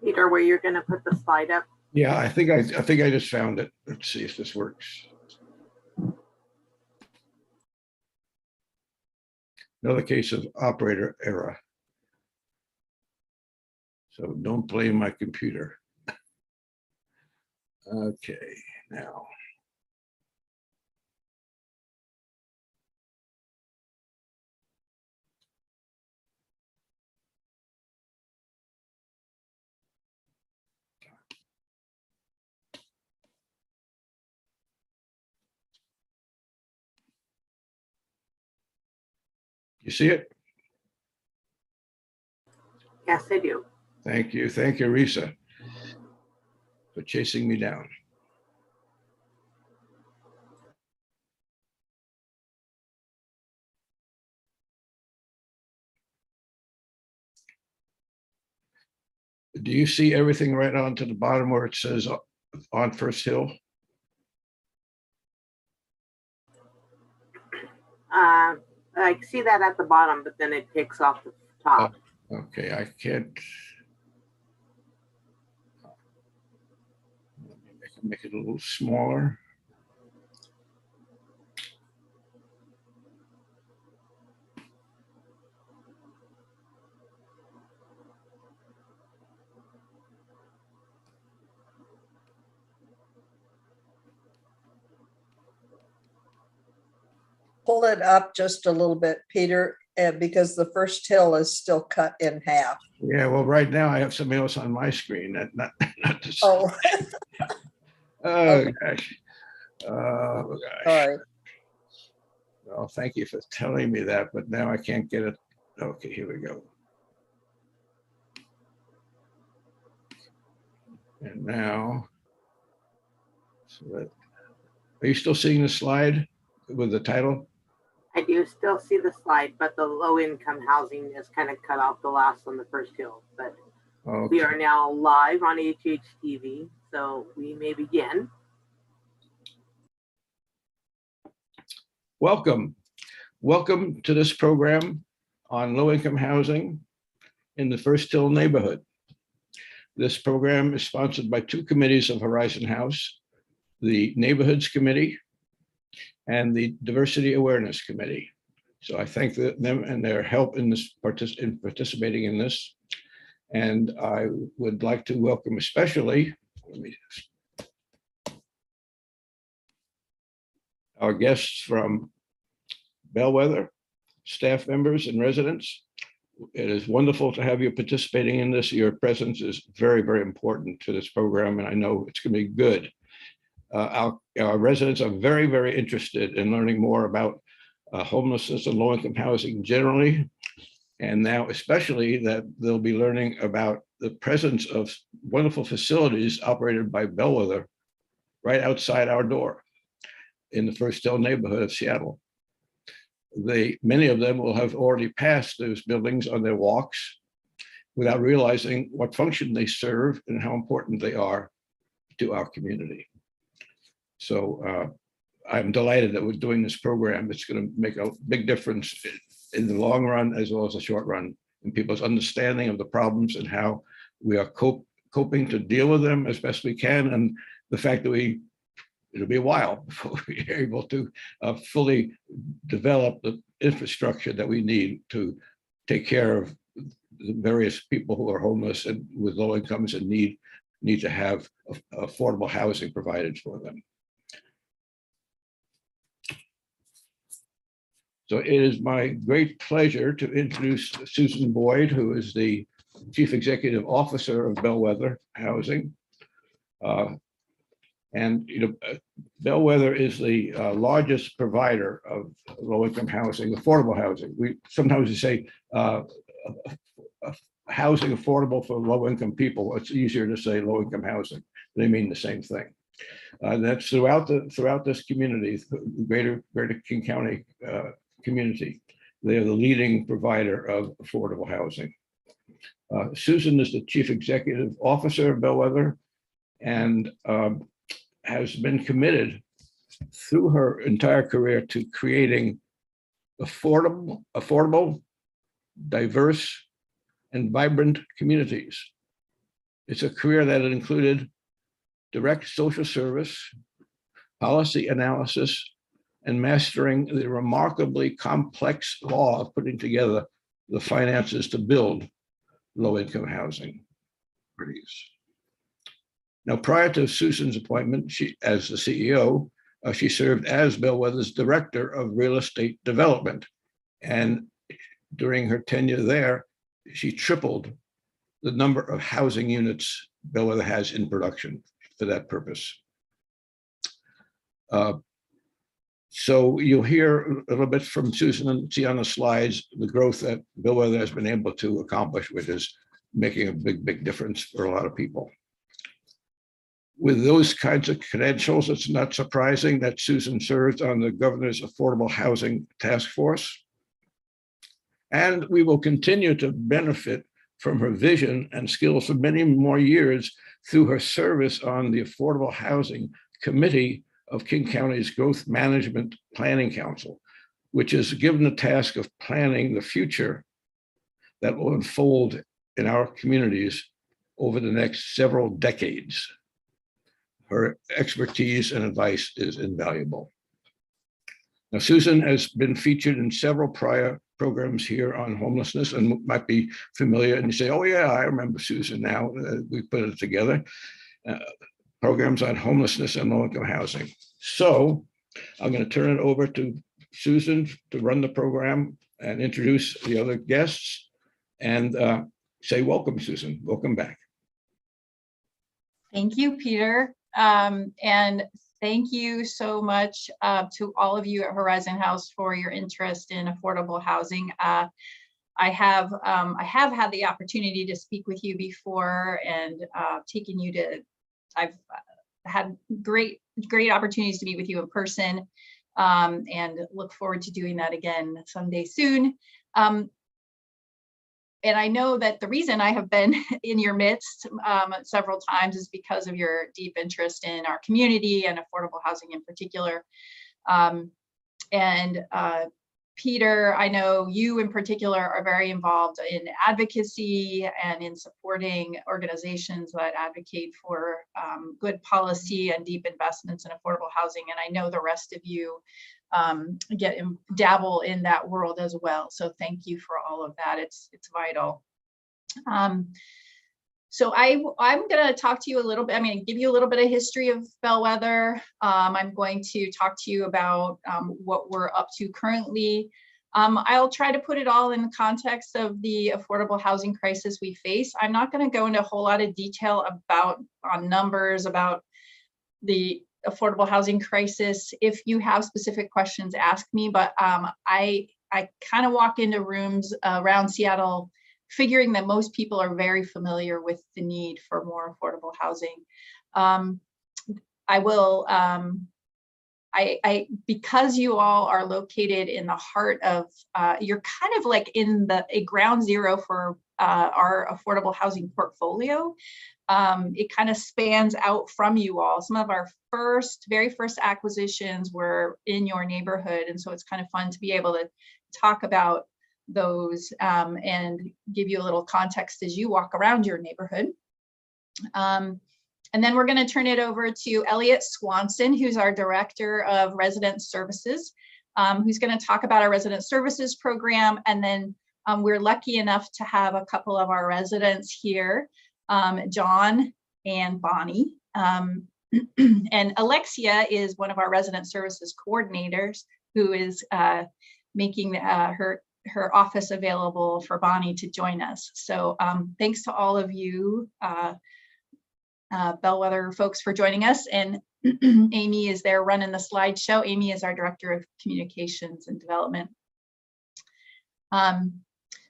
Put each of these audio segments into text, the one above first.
Peter, where you're going to put the slide up? Yeah, I think I just found it. Let's see if this works. Another case of operator error. So don't blame my computer. Okay, now. You see it? Yes, I do. Thank you. Thank you, Risa, for chasing me down. Do you see everything right on to the bottom where it says on First Hill? I see that at the bottom, but then it takes off the top. Okay, I can't. Make it a little smaller. Pull it up just a little bit, Peter, because the first hill is still cut in half. Yeah, well, right now I have something else on my screen. Not this. Oh, Oh, okay. gosh. Oh, gosh. Sorry. Well, thank you for telling me that, but now I can't get it. Okay, here we go. And now, are you still seeing the slide with the title? I do still see the slide, but the low-income housing is kind of cut off the last on the first hill. But Okay. we are now live on HHTV, so we may begin. Welcome. Welcome to this program on low-income housing in the First Hill neighborhood. This program is sponsored by two committees of Horizon House, the Neighborhoods Committee and the Diversity Awareness Committee. So I thank them and their help in this participating in this. And I would like to welcome especially our guests from Bellwether, staff members and residents. It is wonderful to have you participating in this. Your presence is very, very important to this program, and I know it's going to be good. Our residents are very, very interested in learning more about homelessness and low-income housing generally, and now especially that they'll be learning about the presence of wonderful facilities operated by Bellwether right outside our door in the First Hill neighborhood of Seattle. Many of them will have already passed those buildings on their walks without realizing what function they serve and how important they are to our community. So I'm delighted that we're doing this program. It's going to make a big difference in the long run as well as the short run in people's understanding of the problems and how we are coping to deal with them as best we can. And the fact that it'll be a while before we're able to fully develop the infrastructure that we need to take care of the various people who are homeless and with low incomes and need to have affordable housing provided for them. So it is my great pleasure to introduce Susan Boyd, who is the Chief Executive Officer of Bellwether Housing. And Bellwether is the largest provider of low-income housing, affordable housing. We sometimes say housing affordable for low-income people. It's easier to say low-income housing. They mean the same thing. That's throughout this community, the greater King County community. They are the leading provider of affordable housing. Susan is the Chief Executive Officer of Bellwether and has been committed through her entire career to creating affordable, diverse, and vibrant communities. It's a career that included direct social service, policy analysis, and mastering the remarkably complex law of putting together the finances to build low-income housing. Now, prior to Susan's appointment as the CEO, she served as Bellwether's Director of Real Estate Development. And during her tenure there, she tripled the number of housing units Bellwether has in production for that purpose. So you'll hear a little bit from Susan and see on the slides the growth that Bellwether has been able to accomplish, which is making a big, big difference for a lot of people. With those kinds of credentials, it's not surprising that Susan serves on the governor's Affordable Housing Task Force. And we will continue to benefit from her vision and skills for many more years through her service on the Affordable Housing Committee of King County's Growth Management Planning Council, which is given the task of planning the future that will unfold in our communities over the next several decades. Her expertise and advice is invaluable. Now, Susan has been featured in several prior programs here on homelessness and might be familiar, and you say, oh yeah, I remember Susan now, we put it together. Programs on homelessness and low-income housing. So I'm going to turn it over to Susan to run the program and introduce the other guests and say welcome, Susan. Welcome back. Thank you, Peter. And thank you so much to all of you at Horizon House for your interest in affordable housing. I have had the opportunity to speak with you before and taken you to, I've had great opportunities to meet with you in person and look forward to doing that again someday soon. And I know that the reason I have been in your midst several times is because of your deep interest in our community and affordable housing in particular. Peter, I know you in particular are very involved in advocacy and in supporting organizations that advocate for good policy and deep investments in affordable housing. And I know the rest of you dabble in that world as well. So thank you for all of that. It's vital. So I'm going to talk to you a little bit. I'm going to give you a little bit of history of Bellwether. I'm going to talk to you about what we're up to currently. I'll try to put it all in the context of the affordable housing crisis we face. I'm not going to go into a whole lot of detail about numbers about the affordable housing crisis. If you have specific questions, ask me. But I kind of walk into rooms around Seattle figuring that most people are very familiar with the need for more affordable housing. Because you all are located in the heart of, you're kind of like in a ground zero for our affordable housing portfolio. It kind of spans out from you all. Some of our very first acquisitions were in your neighborhood. And so it's kind of fun to be able to talk about those and give you a little context as you walk around your neighborhood. And then we're going to turn it over to Elliot Swanson, who's our Director of Resident Services, who's going to talk about our Resident Services program. And then we're lucky enough to have a couple of our residents here, John and Bonnie. And Alexia is one of our Resident Services coordinators who is making her office available for Bonnie to join us. So thanks to all of you Bellwether folks for joining us. And Amy is there running the slideshow. Amy is our Director of Communications and Development.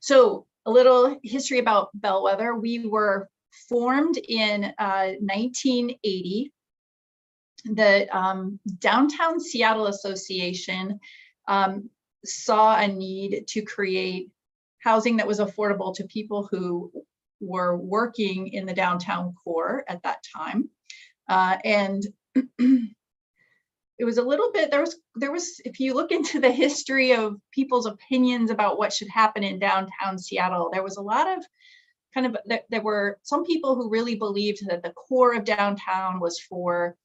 So a little history about Bellwether. We were formed in 1980. The Downtown Seattle Association saw a need to create housing that was affordable to people who were working in the downtown core at that time. And it was a little bit, there was, if you look into the history of people's opinions about what should happen in downtown Seattle, there was a lot of there were some people who really believed that the core of downtown was for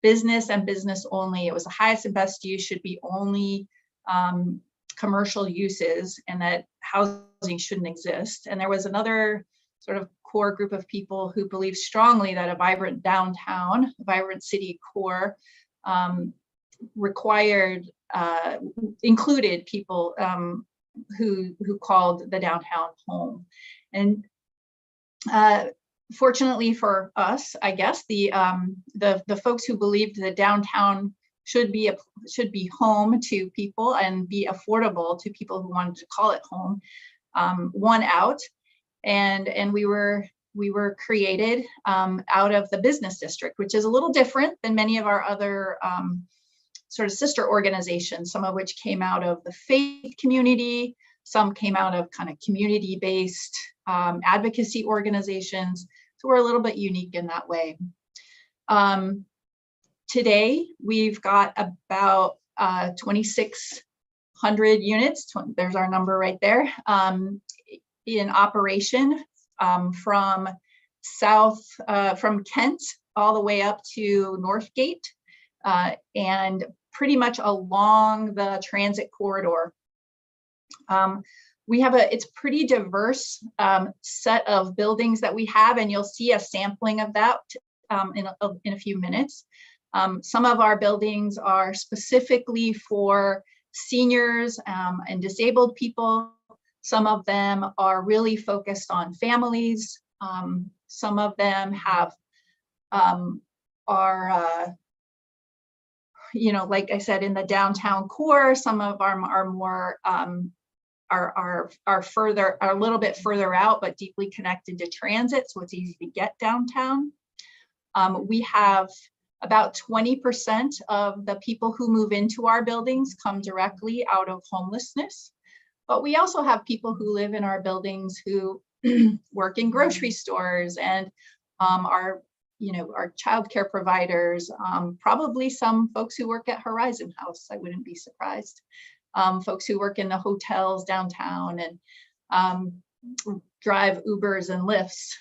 business and business only. It was the highest and best use, should be only commercial uses, and that housing shouldn't exist. And there was another sort of core group of people who believed strongly that a vibrant downtown, a vibrant city core included people who called the downtown home. And fortunately for us, I guess, the folks who believed that downtown should be home to people and be affordable to people who wanted to call it home, won out, and we were created out of the business district, which is a little different than many of our other sort of sister organizations, some of which came out of the faith community, some came out of kind of community-based advocacy organizations. So we're a little bit unique in that way. Today, we've got about 2,600 units, there's our number right there, in operation from Kent all the way up to Northgate, and pretty much along the transit corridor. We have it's pretty diverse set of buildings that we have, and you'll see a sampling of that in a few minutes. Some of our buildings are specifically for seniors and disabled people. Some of them are really focused on families. Some of them have like I said, in the downtown core. Some of them are more are a little bit further out, but deeply connected to transit, so it's easy to get downtown. We have about 20% of the people who move into our buildings come directly out of homelessness, but we also have people who live in our buildings who work in grocery stores and are childcare providers, probably some folks who work at Horizon House, I wouldn't be surprised. Folks who work in the hotels downtown and drive Ubers and Lyfts.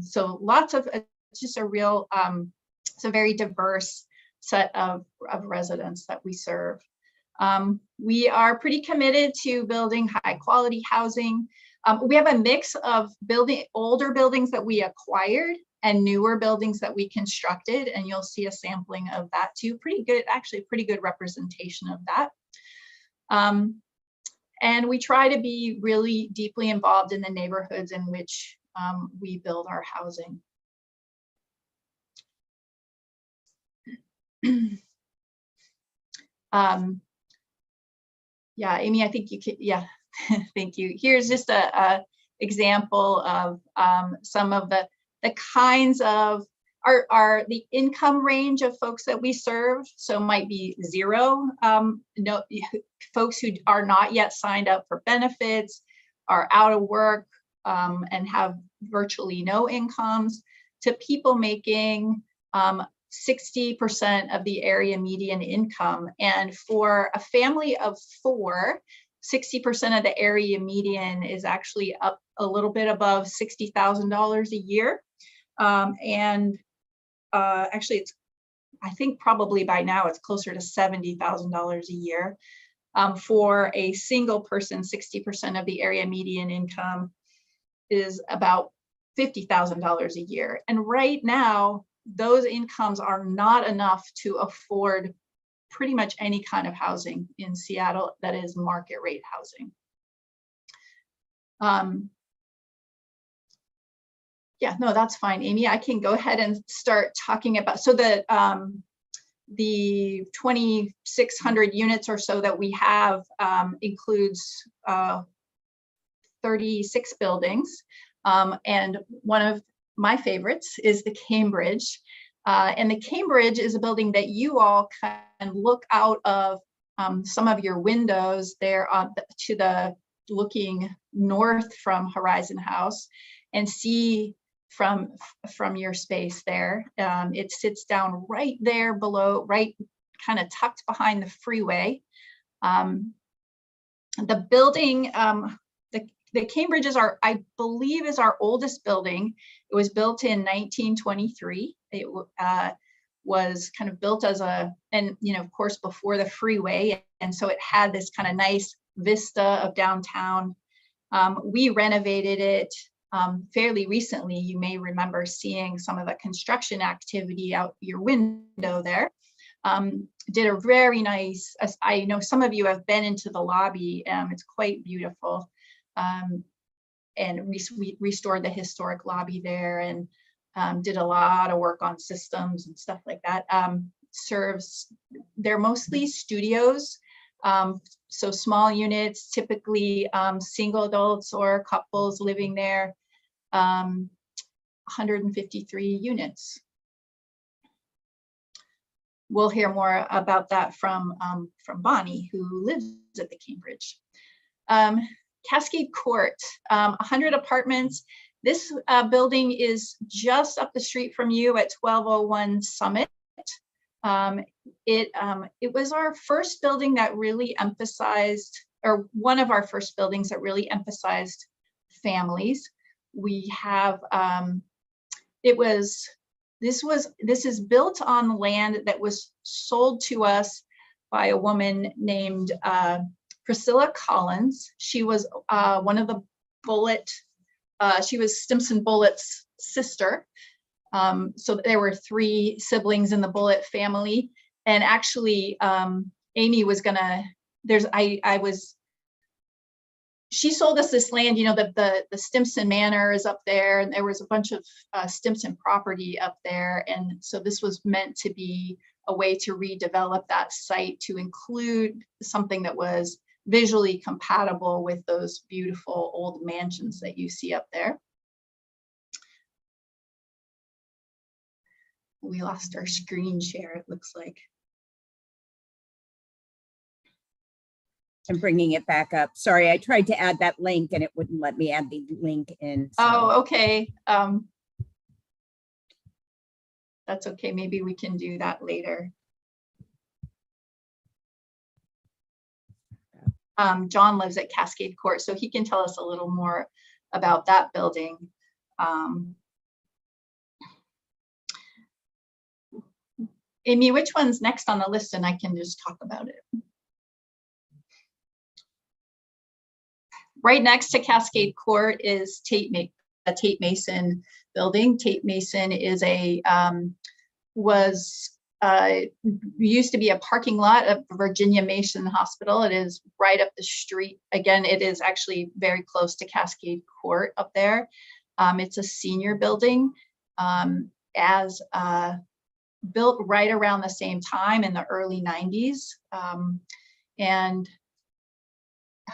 So lots of, it's just a real, it's a very diverse set of residents that we serve. We are pretty committed to building high quality housing. We have a mix of older buildings that we acquired and newer buildings that we constructed, and you'll see a sampling of that too. Pretty good, actually pretty good representation of that. And we try to be really deeply involved in the neighborhoods in which we build our housing. Yeah, Amy, I think you could, yeah, thank you. Here's just a example of some of the kinds of the income range of folks that we serve. So might be zero, folks who are not yet signed up for benefits, are out of work, and have virtually no incomes, to people making 60% of the area median income. And for a family of 4, 60% of the area median is actually up a little bit above $60,000 a year. Actually, I think probably by now it's closer to $70,000 a year. For a single person, 60% of the area median income is about $50,000 a year. And right now, those incomes are not enough to afford pretty much any kind of housing in Seattle that is market rate housing. Yeah, no, that's fine, Amy. I can go ahead and start talking about, so the 2,600 units or so that we have includes 36 buildings. And one of my favorites is the Cambridge. And the Cambridge is a building that you all can look out of some of your windows there to the looking north from Horizon House and see from your space there. It sits down right there below, right kind of tucked behind the freeway. The building, the the Cambridge is I believe is our oldest building. It was built in 1923. It was kind of built as and of course before the freeway, and so it had this kind of nice vista of downtown. We renovated it fairly recently. You may remember seeing some of the construction activity out your window there. Did a very nice, I know some of you have been into the lobby. It's quite beautiful. And we restored the historic lobby there, and did a lot of work on systems and stuff like that. They're mostly studios. So small units, typically single adults or couples living there, 153 units. We'll hear more about that from Bonnie, who lives at the Cambridge. Cascade Court, 100 apartments. This building is just up the street from you at 1201 Summit. It was our first building that really emphasized, or one of our first buildings that really emphasized families. We have, this is built on land that was sold to us by a woman named Priscilla Collins. She was one of the Bullitt, she was Stimpson Bullitt's sister. So there were 3 siblings in the Bullitt family. And actually, Amy was gonna, she sold us this land, the Stimpson Manor is up there, and there was a bunch of Stimpson property up there. And so this was meant to be a way to redevelop that site to include something that was visually compatible with those beautiful old mansions that you see up there. We lost our screen share, it looks like. I'm bringing it back up. Sorry, I tried to add that link and it wouldn't let me add the link in. So. Oh, okay. That's okay. Maybe we can do that later. John lives at Cascade Court, so he can tell us a little more about that building. Amy, which one's next on the list, and I can just talk about it. Right next to Cascade Court is a Tate Mason building. Tate Mason is used to be a parking lot of Virginia Mason Hospital. It is right up the street. Again, it is actually very close to Cascade Court up there. It's a senior building, built right around the same time in the early 90s. And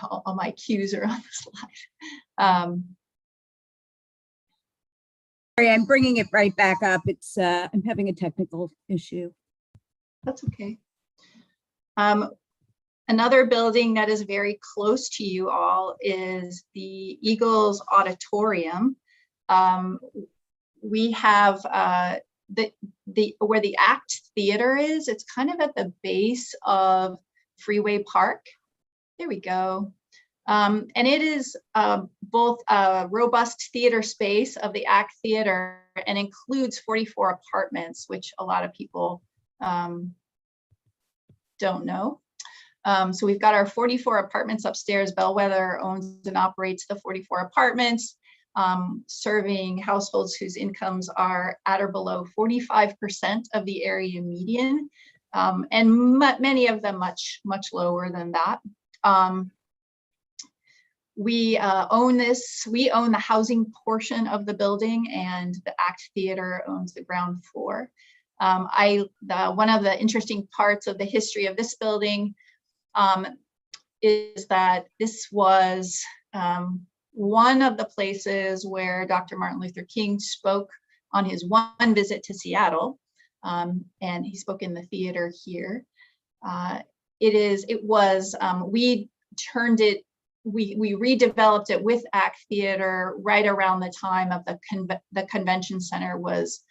all my cues are on the slide. Sorry, I'm bringing it right back up. It's I'm having a technical issue. That's okay. Another building that is very close to you all is the Eagles Auditorium. We have where the ACT Theater is. It's kind of at the base of Freeway Park. There we go. And it is both a robust theater space of the ACT Theater and includes 44 apartments, which a lot of people don't know. So we've got our 44 apartments upstairs. Bellwether owns and operates the 44 apartments, serving households whose incomes are at or below 45% of the area median, and many of them much lower than that. We own this. We own the housing portion of the building, and the ACT Theater owns the ground floor. One of the interesting parts of the history of this building is that this was one of the places where Dr. Martin Luther King spoke on his one visit to Seattle, and he spoke in the theater here. We redeveloped it with ACT Theater right around the time of the convention center was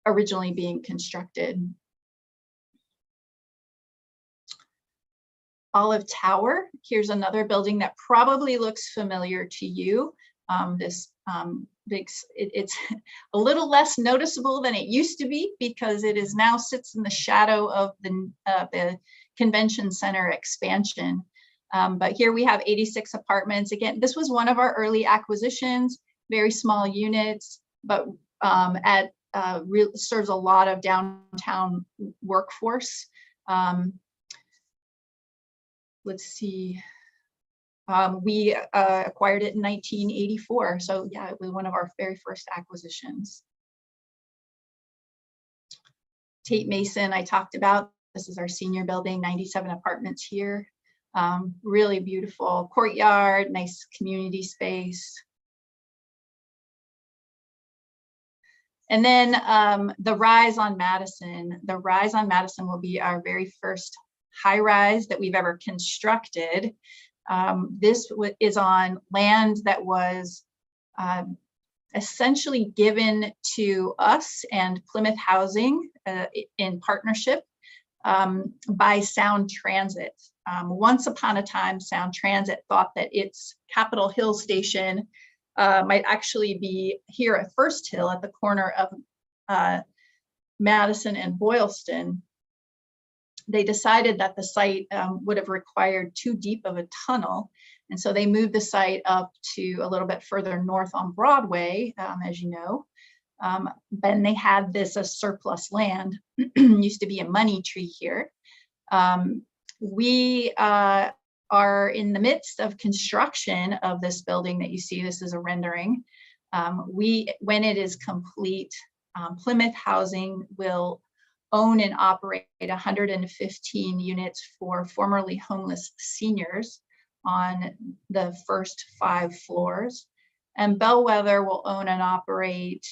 originally being constructed. Olive Tower. Here's another building that probably looks familiar to you. This it's a little less noticeable than it used to be because it is now sits in the shadow of the convention center expansion. But here we have 86 apartments. Again, this was one of our early acquisitions, very small units, but serves a lot of downtown workforce. Let's see. We acquired it in 1984. So yeah, it was one of our very first acquisitions. Tate Mason, I talked about. This is our senior building, 97 apartments here. Really beautiful courtyard, nice community space. And then the Rise on Madison. The Rise on Madison will be our very first high rise that we've ever constructed. This is on land that was essentially given to us and Plymouth Housing in partnership by Sound Transit. Once upon a time, Sound Transit thought that its Capitol Hill station might actually be here at First Hill at the corner of Madison and Boylston. They decided that the site would have required too deep of a tunnel. And so they moved the site up to a little bit further north on Broadway, as you know. Then they had this surplus land, used to be a money tree here. We are in the midst of construction of this building that you see. This is a rendering. When it is complete, Plymouth Housing will own and operate 115 units for formerly homeless seniors on the first 5 floors. And Bellwether will own and operate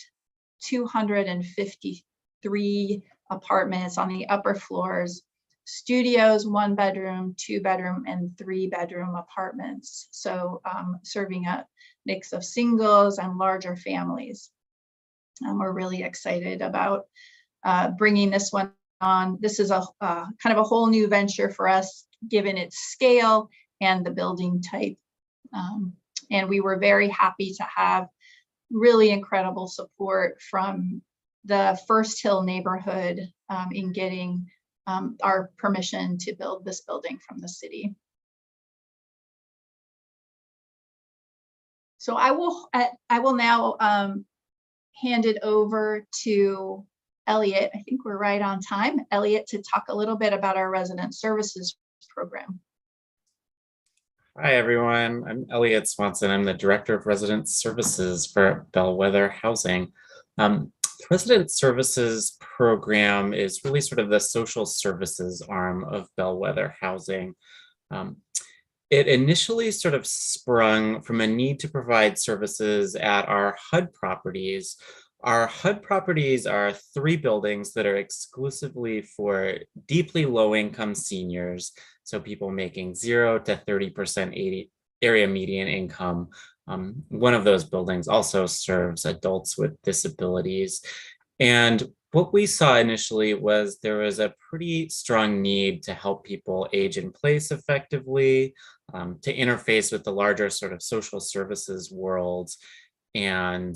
253 apartments on the upper floors, studios, 1-bedroom, 2-bedroom, and 3-bedroom apartments. So serving a mix of singles and larger families. We're really excited about bringing this one on. This is a kind of a whole new venture for us, given its scale and the building type. And we were very happy to have really incredible support from the First Hill neighborhood in getting our permission to build this building from the city. So I will now hand it over to Elliot. I think we're right on time. Elliot, to talk a little bit about our resident services program. Hi, everyone. I'm Elliot Swanson. I'm the Director of Resident Services for Bellwether Housing. The Resident Services program is really sort of the social services arm of Bellwether Housing. It initially sort of sprung from a need to provide services at our HUD properties. Our HUD properties are 3 buildings that are exclusively for deeply low-income seniors, so people making 0 to 30% area median income. One of those buildings also serves adults with disabilities. And what we saw initially was there was a pretty strong need to help people age in place effectively, to interface with the larger sort of social services world, and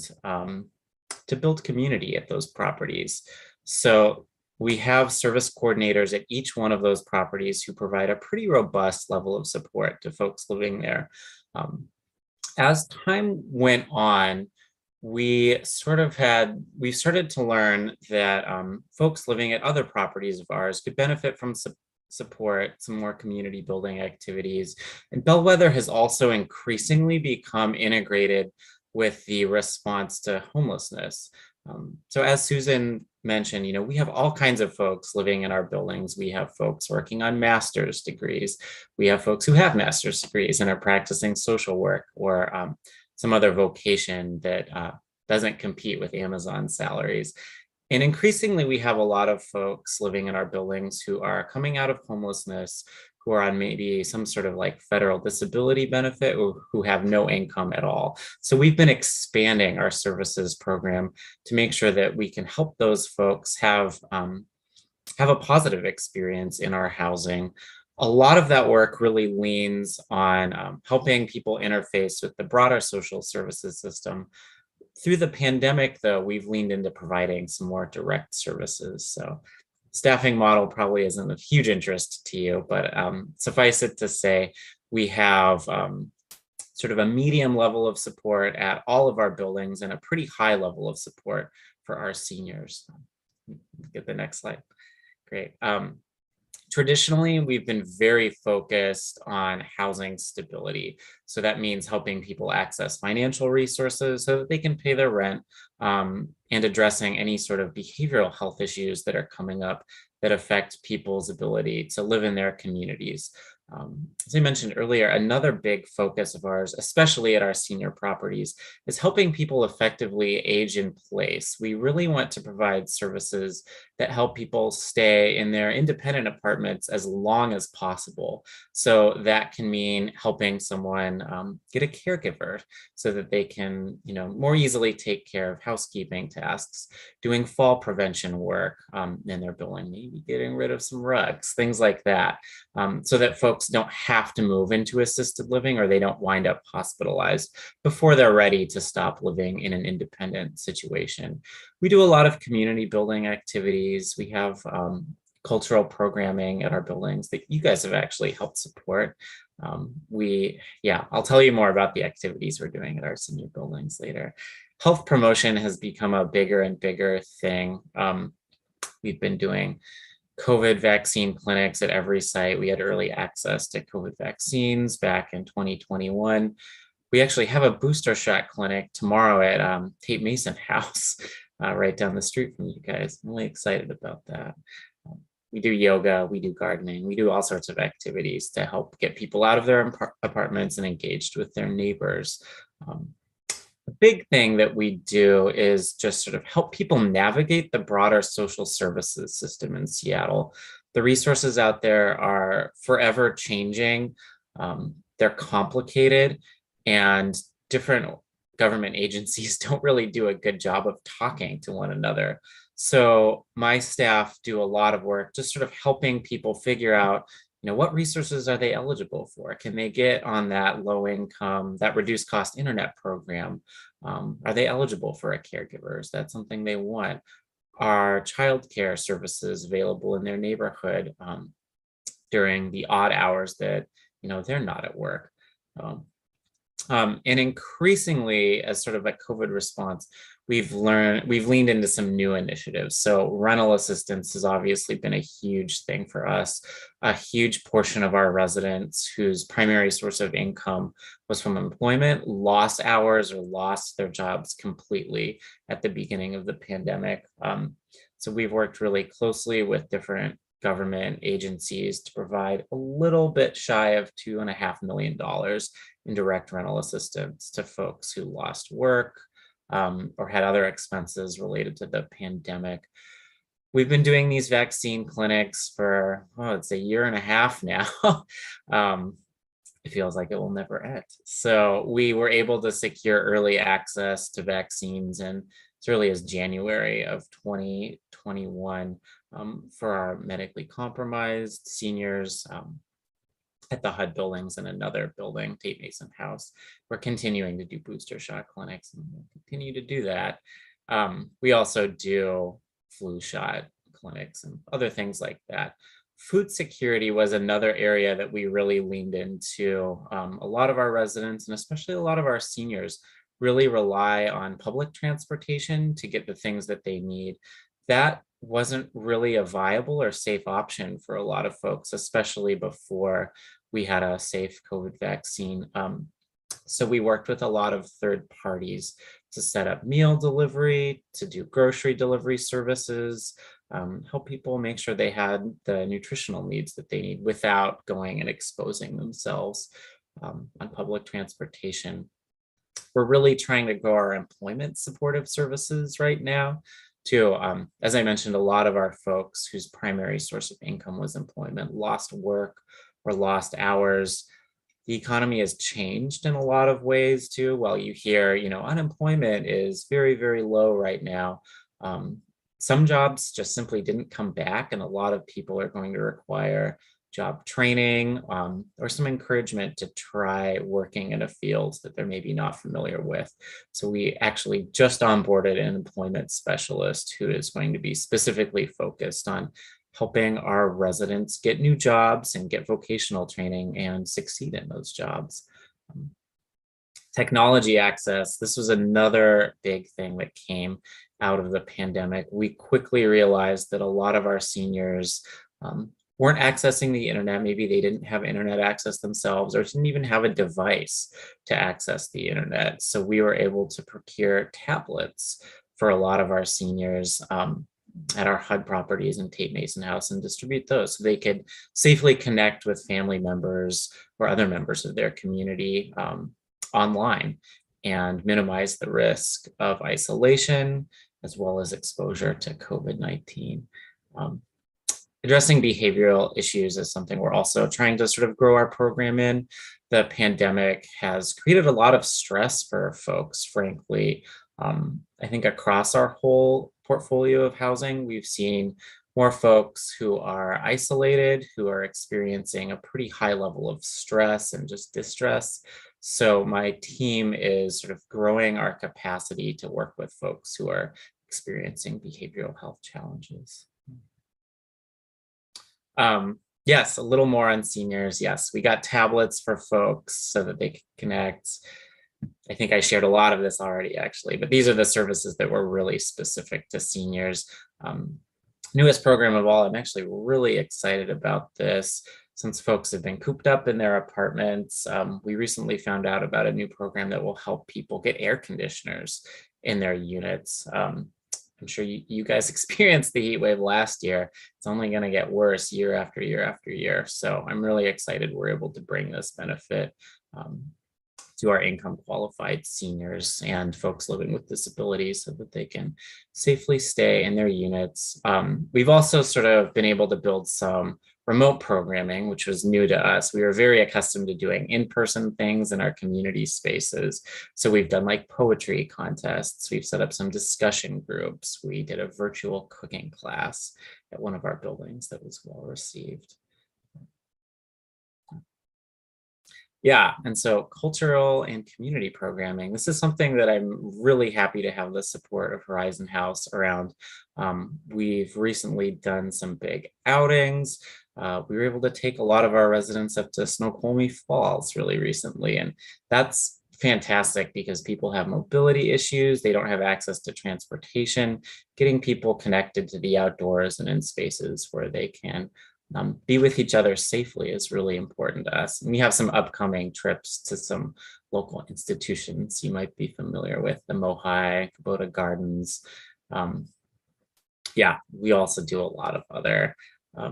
to build community at those properties. So we have service coordinators at each one of those properties who provide a pretty robust level of support to folks living there. As time went on, we started to learn that folks living at other properties of ours could benefit from support, some more community building activities. And Bellwether has also increasingly become integrated with the response to homelessness. So as Susan mentioned, we have all kinds of folks living in our buildings. We have folks working on master's degrees. We have folks who have master's degrees and are practicing social work or some other vocation that doesn't compete with Amazon salaries. And increasingly, we have a lot of folks living in our buildings who are coming out of homelessness, who are on maybe some sort of like federal disability benefit, or who have no income at all. So we've been expanding our services program to make sure that we can help those folks have a positive experience in our housing. A lot of that work really leans on helping people interface with the broader social services system. Through the pandemic, though, we've leaned into providing some more direct services. So staffing model probably isn't of huge interest to you, but suffice it to say, we have sort of a medium level of support at all of our buildings and a pretty high level of support for our seniors. Get the next slide. Great. Traditionally, we've been very focused on housing stability. So that means helping people access financial resources so that they can pay their rent, and addressing any sort of behavioral health issues that are coming up that affect people's ability to live in their communities. As I mentioned earlier, another big focus of ours, especially at our senior properties, is helping people effectively age in place. We really want to provide services that help people stay in their independent apartments as long as possible. So that can mean helping someone get a caregiver so that they can, more easily take care of housekeeping tasks, doing fall prevention work in their building, maybe getting rid of some rugs, things like that, so that folks don't have to move into assisted living or they don't wind up hospitalized before they're ready to stop living in an independent situation. We do a lot of community building activities. We have cultural programming at our buildings that you guys have actually helped support. I'll tell you more about the activities we're doing at our senior buildings later. Health promotion has become a bigger and bigger thing. We've been doing COVID vaccine clinics at every site. We had early access to COVID vaccines back in 2021. We actually have a booster shot clinic tomorrow at Tate Mason House, right down the street from you guys. I'm really excited about that. We do yoga, we do gardening, we do all sorts of activities to help get people out of their apartments and engaged with their neighbors. The big thing that we do is just sort of help people navigate the broader social services system in Seattle. The resources out there are forever changing. They're complicated, and different government agencies don't really do a good job of talking to one another. So my staff do a lot of work just sort of helping people figure out, what resources are they eligible for? Can they get on that low income, that reduced cost internet program? Are they eligible for a caregiver? Is that something they want? Are childcare services available in their neighborhood during the odd hours that, they're not at work? And increasingly, as sort of a COVID response, we've leaned into some new initiatives. So rental assistance has obviously been a huge thing for us. A huge portion of our residents whose primary source of income was from employment lost hours or lost their jobs completely at the beginning of the pandemic. So we've worked really closely with different government agencies to provide a little bit shy of $2.5 million in direct rental assistance to folks who lost work or had other expenses related to the pandemic. We've been doing these vaccine clinics for, it's 1.5 years now. It feels like it will never end. So we were able to secure early access to vaccines in as early as January of 2021 for our medically compromised seniors at the HUD buildings and another building, Tate Mason House. We're continuing to do booster shot clinics and we'll continue to do that. We also do flu shot clinics and other things like that. Food security was another area that we really leaned into. A lot of our residents, and especially a lot of our seniors, really rely on public transportation to get the things that they need. That wasn't really a viable or safe option for a lot of folks, especially before we had a safe COVID vaccine. So we worked with a lot of third parties to set up meal delivery, to do grocery delivery services, help people make sure they had the nutritional needs that they need without going and exposing themselves on public transportation. We're really trying to grow our employment supportive services right now too. As I mentioned, a lot of our folks whose primary source of income was employment lost work or lost hours. The economy has changed in a lot of ways too. While you hear, unemployment is very, very low right now. Some jobs just simply didn't come back, and a lot of people are going to require job training, or some encouragement to try working in a field that they're maybe not familiar with. So we actually just onboarded an employment specialist who is going to be specifically focused on helping our residents get new jobs and get vocational training and succeed in those jobs. Technology access, this was another big thing that came out of the pandemic. We quickly realized that a lot of our seniors weren't accessing the internet. Maybe they didn't have internet access themselves or didn't even have a device to access the internet. So we were able to procure tablets for a lot of our seniors at our HUD properties in Tate Mason House and distribute those so they could safely connect with family members or other members of their community online and minimize the risk of isolation as well as exposure to COVID-19. Addressing behavioral issues is something we're also trying to sort of grow our program in. The pandemic has created a lot of stress for folks, frankly. I think across our whole portfolio of housing, we've seen more folks who are isolated, who are experiencing a pretty high level of stress and just distress. So my team is sort of growing our capacity to work with folks who are experiencing behavioral health challenges. Yes, a little more on seniors. Yes, we got tablets for folks so that they can connect. I think I shared a lot of this already, actually, but these are the services that were really specific to seniors. Newest program of all, I'm actually really excited about this. Since folks have been cooped up in their apartments, we recently found out about a new program that will help people get air conditioners in their units. I'm sure you guys experienced the heat wave last year. It's only going to get worse year after year after year. So I'm really excited we're able to bring this benefit to our income qualified seniors and folks living with disabilities so that they can safely stay in their units. We've also sort of been able to build some remote programming, which was new to us. We were very accustomed to doing in-person things in our community spaces. So we've done like poetry contests. We've set up some discussion groups. We did a virtual cooking class at one of our buildings that was well received. Yeah, and so cultural and community programming. This is something that I'm really happy to have the support of Horizon House around. We've recently done some big outings. We were able to take a lot of our residents up to Snoqualmie Falls really recently, and that's fantastic because people have mobility issues. They don't have access to transportation. Getting people connected to the outdoors and in spaces where they can be with each other safely is really important to us. And we have some upcoming trips to some local institutions you might be familiar with, the Mohai, Kubota Gardens. Yeah, we also do a lot of other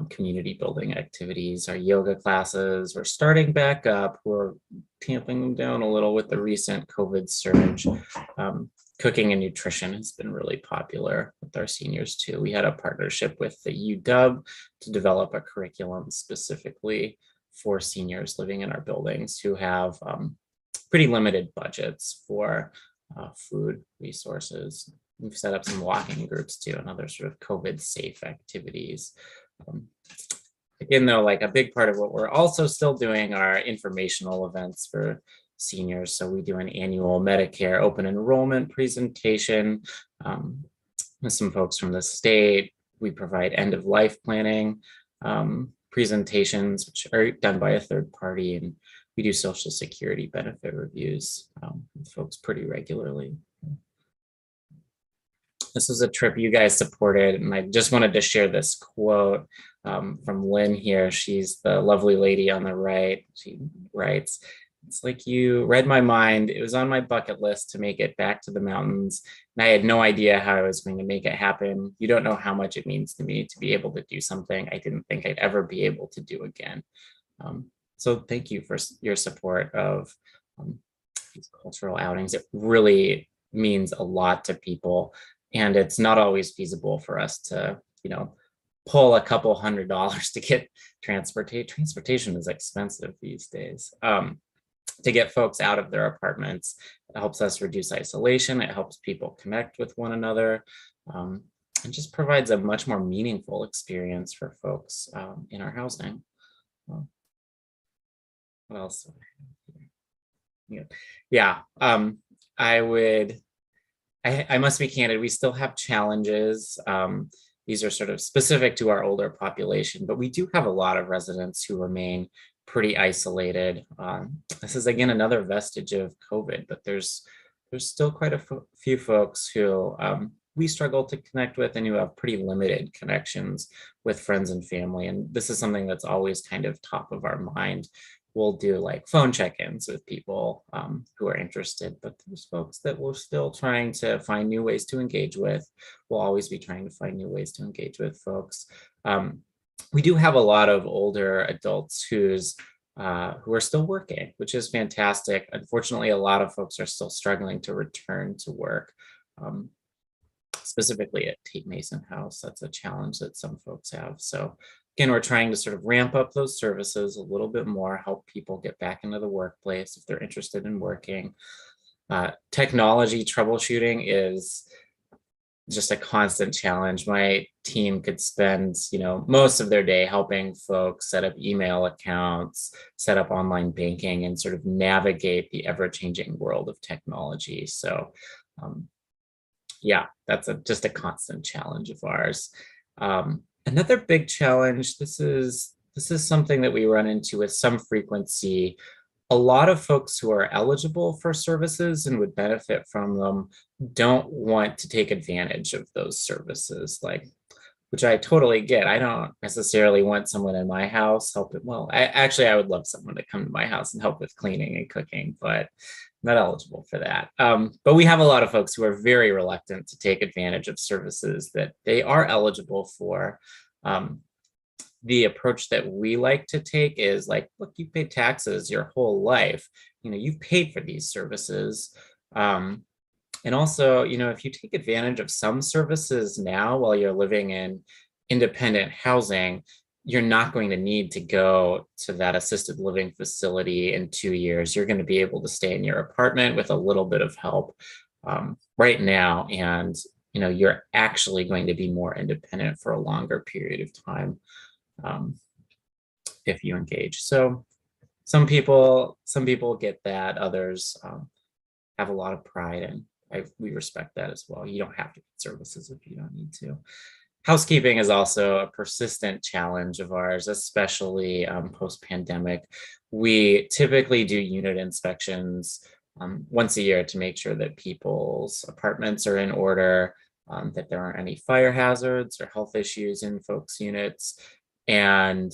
community building activities. Our yoga classes, we're starting back up. We're tamping them down a little with the recent COVID surge. Cooking and nutrition has been really popular with our seniors too. We had a partnership with the UW to develop a curriculum specifically for seniors living in our buildings who have pretty limited budgets for food resources. We've set up some walking groups too and other sort of COVID safe activities. Again, though, like a big part of what we're also still doing are informational events for seniors. So we do an annual Medicare open enrollment presentation with some folks from the state. We provide end of life planning presentations, which are done by a third party. And we do Social Security benefit reviews with folks pretty regularly. This was a trip you guys supported, and I just wanted to share this quote from Lynn here. She's the lovely lady on the right. She writes, "It's like you read my mind. It was on my bucket list to make it back to the mountains, and I had no idea how I was going to make it happen. You don't know how much it means to me to be able to do something I didn't think I'd ever be able to do again." So thank you for your support of these cultural outings. It really means a lot to people. And it's not always feasible for us to, pull a couple $100s to get transportation. Transportation is expensive these days. To get folks out of their apartments, it helps us reduce isolation. It helps people connect with one another, and just provides a much more meaningful experience for folks in our housing. What else? Do I have here? Yeah. I must be candid. We still have challenges. These are sort of specific to our older population, but we do have a lot of residents who remain pretty isolated. This is again another vestige of COVID, but there's still quite a few folks who we struggle to connect with and who have pretty limited connections with friends and family. And this is something that's always kind of top of our mind. We'll do like phone check-ins with people who are interested, but there's folks that we're still trying to find new ways to engage with. We'll always be trying to find new ways to engage with folks. We do have a lot of older adults who are still working, which is fantastic. Unfortunately, a lot of folks are still struggling to return to work. Specifically at Tate Mason House, that's a challenge that some folks have. So again, we're trying to sort of ramp up those services a little bit more, help people get back into the workplace if they're interested in working. Technology troubleshooting is just a constant challenge. My team could spend, most of their day helping folks set up email accounts, set up online banking, and sort of navigate the ever-changing world of technology. So yeah, that's just a constant challenge of ours. Another big challenge, this is something that we run into with some frequency. A lot of folks who are eligible for services and would benefit from them don't want to take advantage of those services, which I totally get. I don't necessarily want someone in my house helping. Well, I would love someone to come to my house and help with cleaning and cooking, but I'm not eligible for that. But we have a lot of folks who are very reluctant to take advantage of services that they are eligible for. The approach that we like to take is like, look, you paid taxes your whole life. You've paid for these services. And also, if you take advantage of some services now while you're living in independent housing, you're not going to need to go to that assisted living facility in 2 years. You're going to be able to stay in your apartment with a little bit of help right now. And, you're actually going to be more independent for a longer period of time if you engage. So some people get that. Others have a lot of pride, and we respect that as well. You don't have to get services if you don't need to. Housekeeping is also a persistent challenge of ours, especially post-pandemic. We typically do unit inspections once a year to make sure that people's apartments are in order, that there aren't any fire hazards or health issues in folks' units. And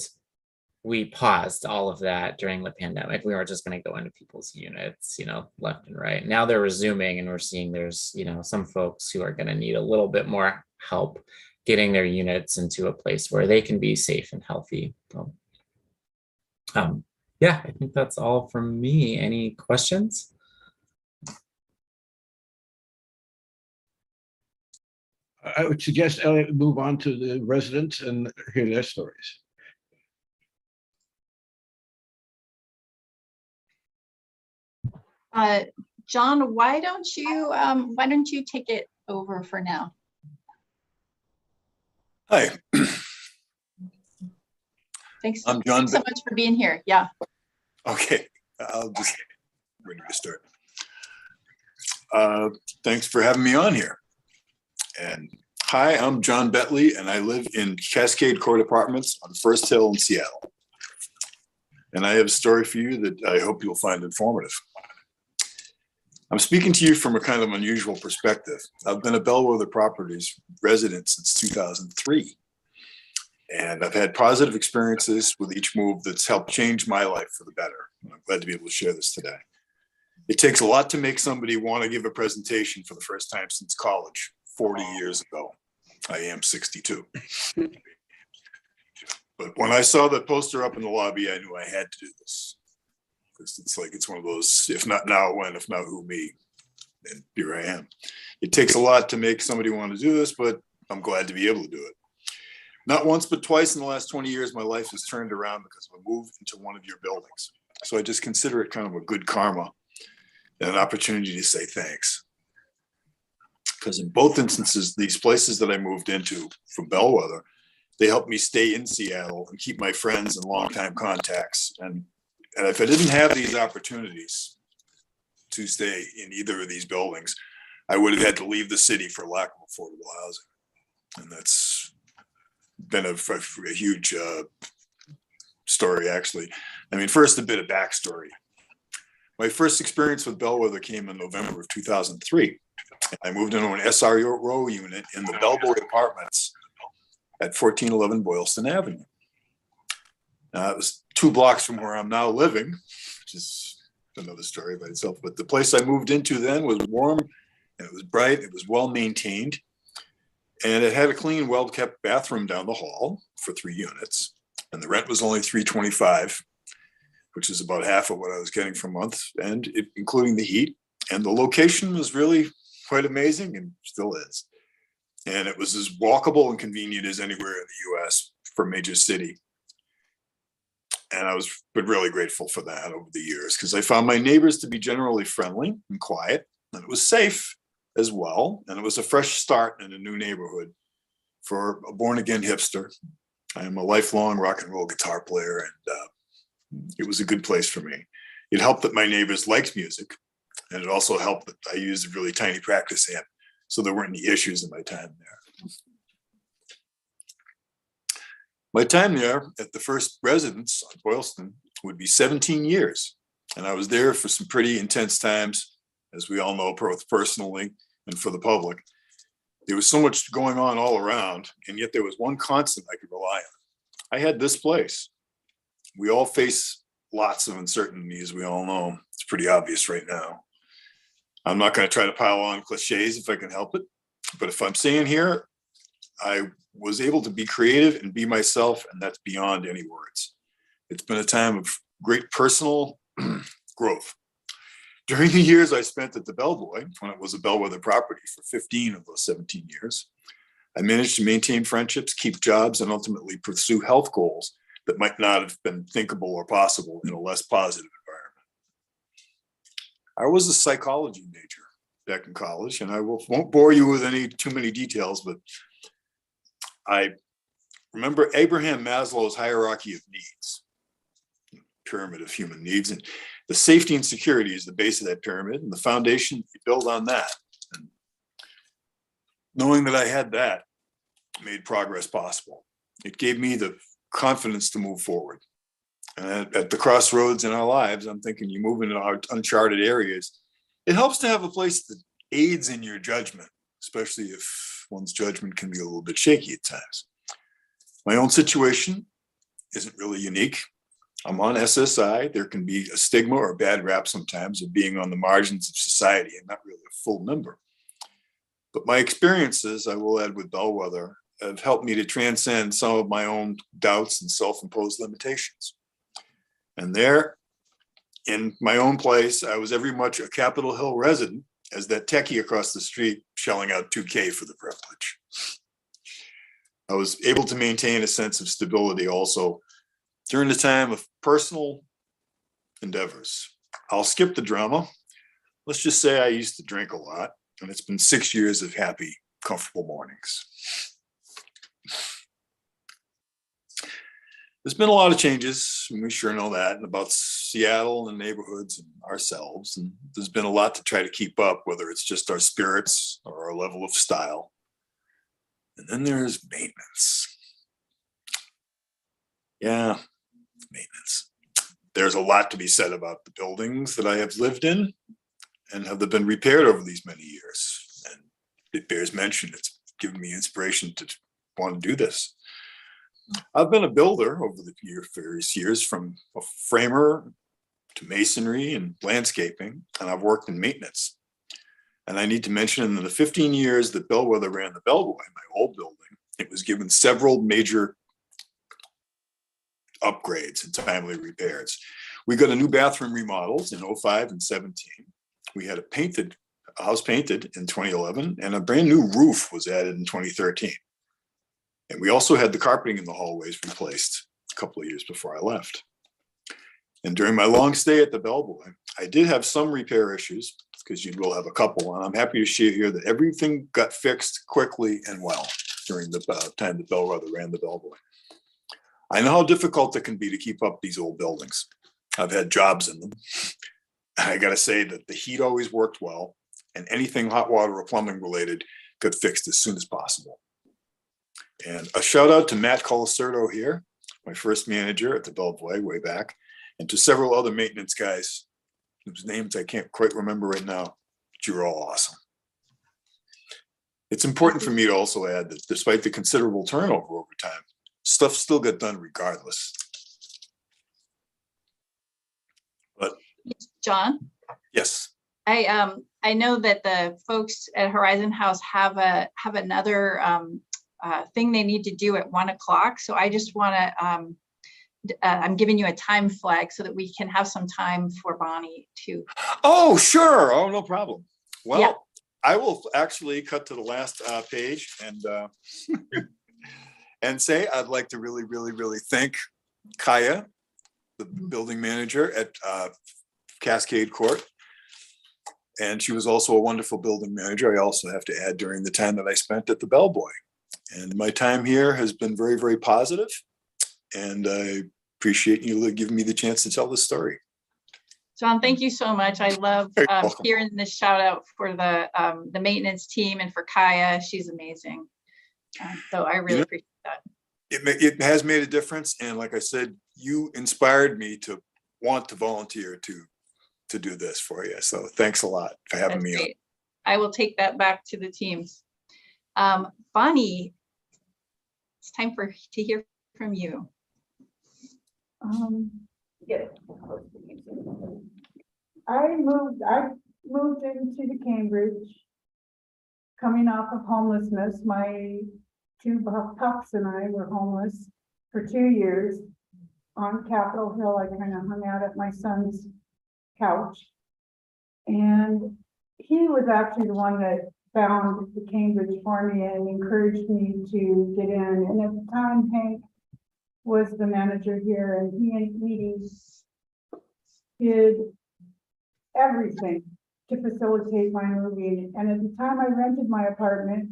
we paused all of that during the pandemic. We weren't just going to go into people's units, left and right. Now they're resuming, and we're seeing there's, some folks who are going to need a little bit more help getting their units into a place where they can be safe and healthy. Yeah, I think that's all from me. Any questions? I would suggest Elliot move on to the residents and hear their stories. John, why don't you take it over for now? Hi. Thanks. I'm John. Thanks so much for being here. Yeah. Okay, I'll just ready to start. Thanks for having me on here. And hi, I'm John Bentley, and I live in Cascade Court Apartments on First Hill in Seattle. And I have a story for you that I hope you'll find informative. I'm speaking to you from a kind of unusual perspective. I've been a Bellwether Properties resident since 2003. And I've had positive experiences with each move that's helped change my life for the better. I'm glad to be able to share this today. It takes a lot to make somebody want to give a presentation for the first time since college 40 years ago. I am 62. But when I saw the poster up in the lobby, I knew I had to do this. Because it's one of those, if not now, when, if not who, me. And here I am. It takes a lot to make somebody want to do this, but I'm glad to be able to do it. Not once, but twice in the last 20 years, my life has turned around because of a move into one of your buildings. So I just consider it kind of a good karma and an opportunity to say thanks. Because in both instances, these places that I moved into from Bellwether They helped me stay in Seattle and keep my friends and longtime contacts. And if I didn't have these opportunities to stay in either of these buildings, I would have had to leave the city for lack of affordable housing. And that's been a huge story, actually. I mean, first, a bit of backstory. My first experience with Bellwether came in November of 2003. I moved into an SRO unit in the Bellboy Apartments at 1411 Boylston Avenue. It was 2 blocks from where I'm now living, which is another story by itself. But the place I moved into then was warm, and it was bright, it was well maintained, and it had a clean, well-kept bathroom down the hall for 3 units. And the rent was only $325, which is about half of what I was getting per month, and including the heat. And the location was really quite amazing and still is. And it was as walkable and convenient as anywhere in the US for a major city. And I was really grateful for that over the years, because I found my neighbors to be generally friendly and quiet, and it was safe as well. And it was a fresh start in a new neighborhood for a born-again hipster. I am a lifelong rock and roll guitar player, and it was a good place for me. It helped that my neighbors liked music, and it also helped that I used a really tiny practice amp, so there weren't any issues in my time there. My time there at the first residence on Boylston would be 17 years, and I was there for some pretty intense times, as we all know, both personally and for the public. There was so much going on all around, and yet there was one constant I could rely on. I had this place. We all face lots of uncertainty, as we all know. It's pretty obvious right now. I'm not going to try to pile on cliches if I can help it, but if I'm saying here, I was able to be creative and be myself, and that's beyond any words. It's been a time of great personal growth. During the years I spent at the Bellboy, when it was a Bellwether property for 15 of those 17 years, I managed to maintain friendships, keep jobs, and ultimately pursue health goals that might not have been thinkable or possible in a less positive environment. I was a psychology major back in college, and I won't bore you with too many details, but I remember Abraham Maslow's hierarchy of needs, pyramid of human needs, and the safety and security is the base of that pyramid, and the foundation you build on that. And knowing that I had that made progress possible. It gave me the confidence to move forward. And at the crossroads in our lives, I'm thinking you move into uncharted areas. It helps to have a place that aids in your judgment, especially if one's judgment can be a little bit shaky at times. My own situation isn't really unique. I'm on SSI. There can be a stigma or a bad rap sometimes of being on the margins of society and not really a full member. But my experiences, I will add, with Bellwether have helped me to transcend some of my own doubts and self-imposed limitations. And there, in my own place, I was every much a Capitol Hill resident as that techie across the street shelling out $2K for the privilege. I was able to maintain a sense of stability also during the time of personal endeavors. I'll skip the drama. Let's just say I used to drink a lot, and it's been 6 years of happy, comfortable mornings. There's been a lot of changes, and we sure know that, about Seattle and neighborhoods and ourselves. And there's been a lot to try to keep up, whether it's just our spirits or our level of style. And then there's maintenance. Yeah, maintenance. There's a lot to be said about the buildings that I have lived in and have been repaired over these many years. And it bears mention, it's given me inspiration to want to do this. I've been a builder over the various years, from a framer to masonry and landscaping, and I've worked in maintenance. And I need to mention, in the 15 years that Bellwether ran the Bellboy, my old building, it was given several major upgrades and timely repairs. We got a new bathroom remodeled in 05 and 17. We had a house painted in 2011, and a brand new roof was added in 2013. And we also had the carpeting in the hallways replaced a couple of years before I left. And during my long stay at the Bellboy, I did have some repair issues, because you will have a couple, and I'm happy to share here that everything got fixed quickly and well. during the time that Bellwether ran the Bellboy. I know how difficult it can be to keep up these old buildings. I've had jobs in them. I got to say that the heat always worked well, and anything hot water or plumbing related got fixed as soon as possible. And a shout out to Matt Colacerto here, my first manager at the Bellboy way back, and to several other maintenance guys whose names I can't quite remember right now, but you're all awesome. It's important for me to also add that despite the considerable turnover over time, stuff still got done regardless. But John? yes. I know that the folks at Horizon House have another thing they need to do at 1 o'clock. So I just want to, I'm giving you a time flag so that we can have some time for Bonnie to. Oh, sure. Oh, no problem. Well, Yeah. I will actually cut to the last page and and say I'd like to really, really, really thank Kaya, the building manager at Cascade Court. And she was also a wonderful building manager. I also have to add during the time that I spent at the Bellboy. And my time here has been very, very positive. And I appreciate you giving me the chance to tell this story. John, thank you so much. I love You're welcome. hearing this shout out for the maintenance team and for Kaya. She's amazing. So I really appreciate that. It has made a difference. And like I said, you inspired me to want to volunteer to do this for you. So thanks a lot for having That's me great. I will take that back to the teams. Bonnie, it's time to hear from you. I moved into the Cambridge coming off of homelessness. My two pups and I were homeless for 2 years on Capitol Hill. I kind of hung out at my son's couch, and he was actually the one that found the Cambridge for me and encouraged me to get in. And at the time, Hank was the manager here, and he did everything to facilitate my moving. And at the time I rented my apartment,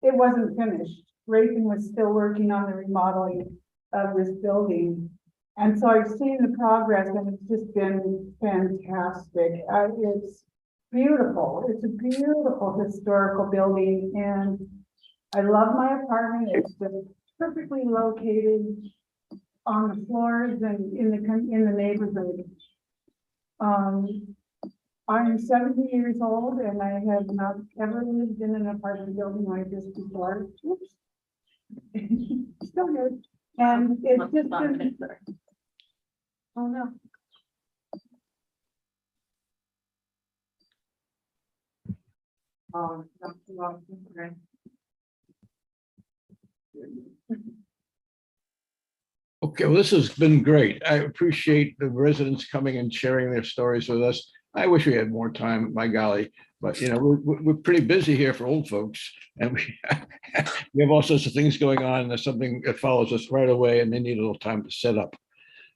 it wasn't finished. Raytheon was still working on the remodeling of this building. And so I've seen the progress, and it's just been fantastic. It's beautiful. It's a beautiful historical building, and I love my apartment. It's just perfectly located on the floors and in the neighborhood. I'm 70 years old, and I have not ever lived in an apartment building like this before. Oops. Still good. And it's just been, oh no. Oh, not too long. Okay. Okay, well, this has been great. I appreciate the residents coming and sharing their stories with us. I wish we had more time, my golly, but you know, we're pretty busy here for old folks, and we have all sorts of things going on. There's something that follows us right away, and they need a little time to set up.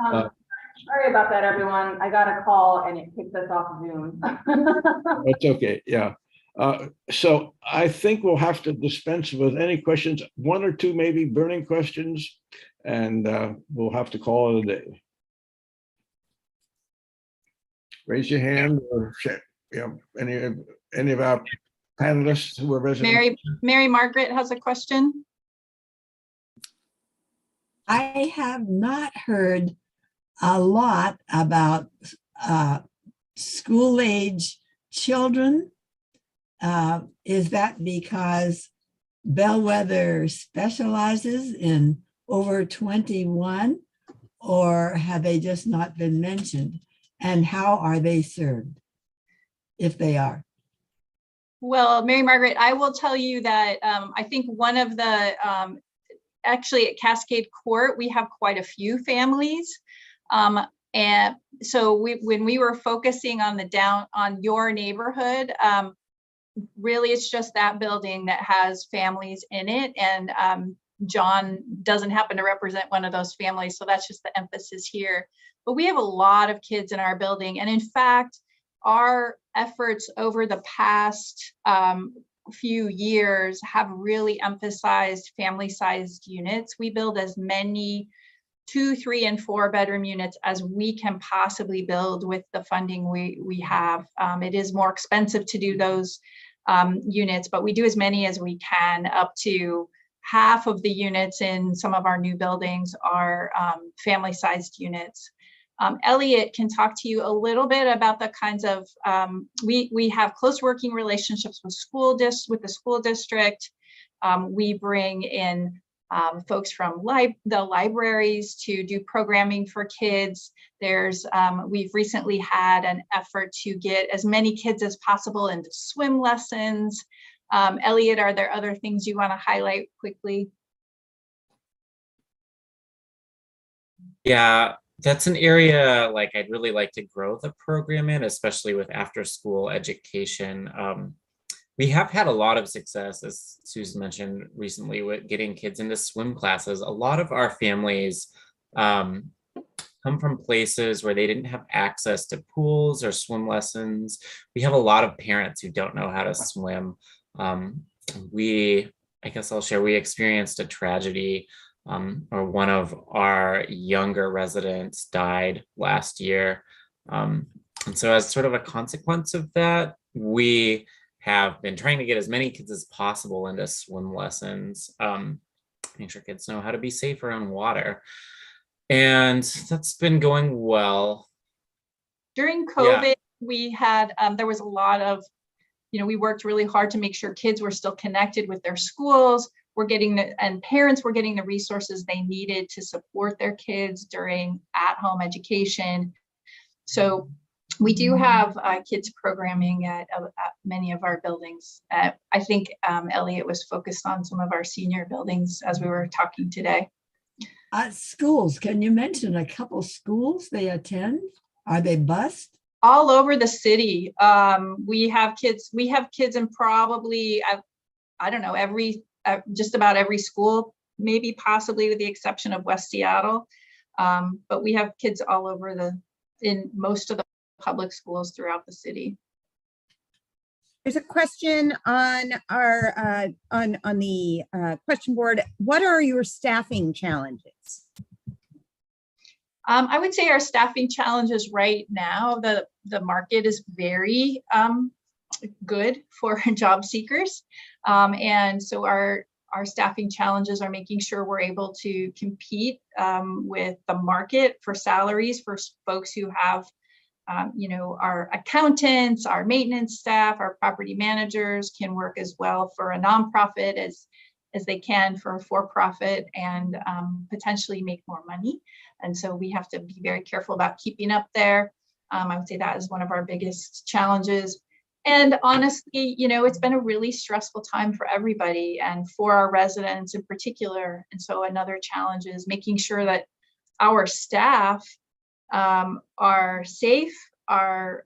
Sorry about that, everyone. I got a call and it kicked us off Zoom. It's okay, yeah. So I think we'll have to dispense with any questions, one or two maybe burning questions, and we'll have to call it a day. Raise your hand, or any of our panelists who are residents. Mary Margaret has a question. I have not heard a lot about school-age children. Is that because Bellwether specializes in over 21, or have they just not been mentioned? And how are they served, if they are? Well, Mary Margaret, I will tell you that I think one of the, actually at Cascade Court, we have quite a few families. And so when we were focusing on on your neighborhood, really it's just that building that has families in it. And John doesn't happen to represent one of those families, so that's just the emphasis here. But we have a lot of kids in our building. And in fact, our efforts over the past few years have really emphasized family-sized units. We build as many 2, 3, and 4 bedroom units as we can possibly build with the funding we have. It is more expensive to do those units, but we do as many as we can. Up to half of the units in some of our new buildings are family-sized units. Elliot can talk to you a little bit about the kinds of, we have close working relationships with the school district. We bring in folks from the libraries to do programming for kids. We've recently had an effort to get as many kids as possible into swim lessons. Elliot, are there other things you want to highlight quickly? Yeah, that's an area like I'd really like to grow the program in, especially with after school education. We have had a lot of success, as Susan mentioned recently, with getting kids into swim classes. A lot of our families come from places where they didn't have access to pools or swim lessons. We have a lot of parents who don't know how to swim. I guess I'll share, we experienced a tragedy, or one of our younger residents died last year. And so as sort of a consequence of that, we have been trying to get as many kids as possible into swim lessons, make sure kids know how to be safe around water. And that's been going well. During COVID, we had, there was a lot of, we worked really hard to make sure kids were still connected with their schools. And parents were getting the resources they needed to support their kids during at-home education. So we do have kids programming at many of our buildings. I think Elliot was focused on some of our senior buildings as we were talking today. Schools, can you mention a couple schools they attend? Are they bused? All over the city. We have kids in probably, I don't know, just about every school, maybe possibly with the exception of West Seattle. But we have kids all over in most of the public schools throughout the city. There's a question on our on the question board. What are your staffing challenges? I would say our staffing challenges right now, the market is very good for job seekers. And so our staffing challenges are making sure we're able to compete with the market for salaries for folks who have, our accountants, our maintenance staff, our property managers can work as well for a nonprofit as they can for a for-profit and potentially make more money. And so we have to be very careful about keeping up there. I would say that is one of our biggest challenges. And honestly, it's been a really stressful time for everybody and for our residents in particular. And so another challenge is making sure that our staff are safe, are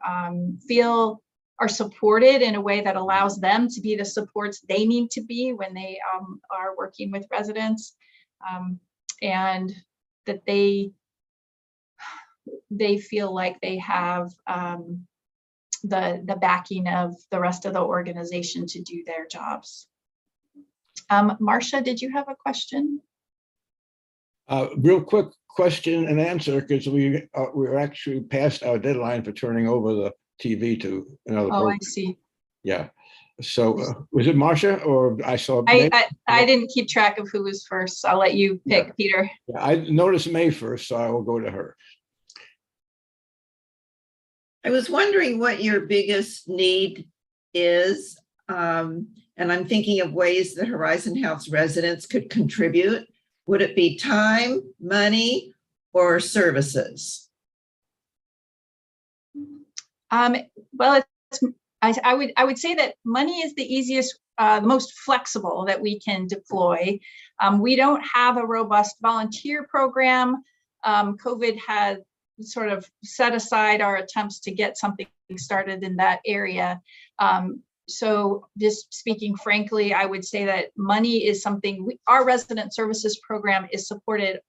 supported in a way that allows them to be the supports they need to be when they are working with residents, and that they feel like they have the backing of the rest of the organization to do their jobs. Marcia, did you have a question? Real quick question and answer, because we're actually past our deadline for turning over the TV to another program. I see. Yeah. So was it Marcia or I saw? I didn't keep track of who was first. I'll let you pick, Peter. Yeah, I noticed May first, so I will go to her. I was wondering what your biggest need is, and I'm thinking of ways that Horizon House residents could contribute. Would it be time, money, or services? Well, I would say that money is the easiest, the most flexible that we can deploy. We don't have a robust volunteer program. COVID had sort of set aside our attempts to get something started in that area. So just speaking frankly, I would say that money is something, our resident services program is supported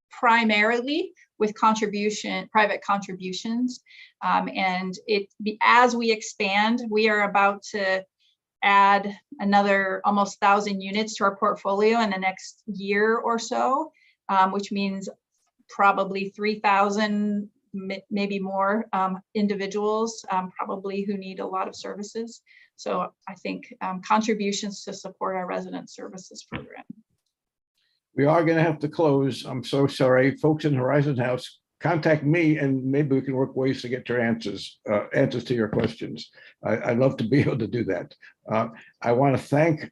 primarily with private contributions. And as we expand, we are about to add another almost 1,000 units to our portfolio in the next year or so, which means probably 3,000, maybe more individuals, probably who need a lot of services. So I think contributions to support our resident services program. We are going to have to close. I'm so sorry. Folks in Horizon House, contact me and maybe we can work ways to get your answers to your questions. I'd love to be able to do that. I want to thank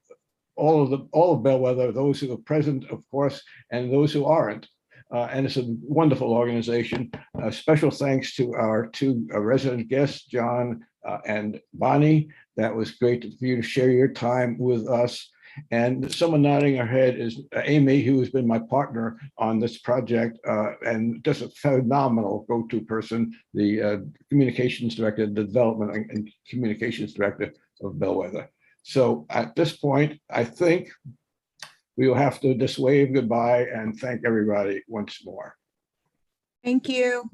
all of Bellwether, those who are present, of course, and those who aren't. And it's a wonderful organization. Special thanks to our two resident guests, John and Bonnie. That was great for you to share your time with us. And someone nodding her head is Amy, who has been my partner on this project and just a phenomenal go-to person, the communications director, the development and communications director of Bellwether. So at this point, I think we will have to just wave goodbye and thank everybody once more. Thank you.